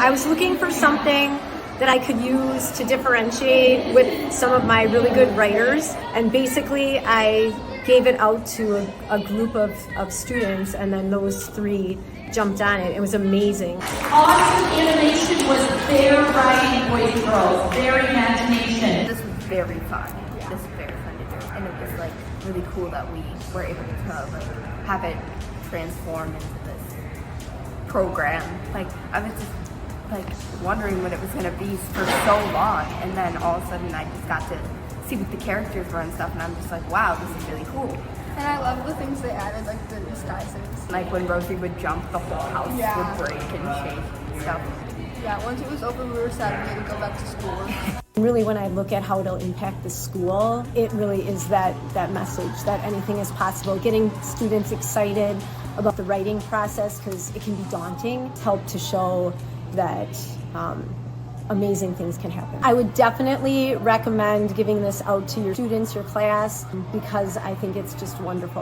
I was looking for something that I could use to differentiate with some of my really good writers. And basically, I gave it out to a group of students, and then those three jumped on it. It was amazing. Awesome animation was their writing, boys and girls, their imagination. This was very fun. This was very fun to do. And it was like really cool that we were able to like have it transformed into this program. Like I was just like wondering what it was gonna be for so long, and then all of a sudden I just got to see what the characters were and stuff, and I'm just like, wow, this is really cool. And I love the things they added, like the disguises. Like when Rosie would jump, the whole house would break and shake and stuff. Yeah, once it was over, we were sad we had to go back to school. Really, when I look at how it'll impact the school, it really is that message that anything is possible. Getting students excited about the writing process, because it can be daunting, help to show that amazing things can happen. I would definitely recommend giving this out to your students, your class, because I think it's just wonderful.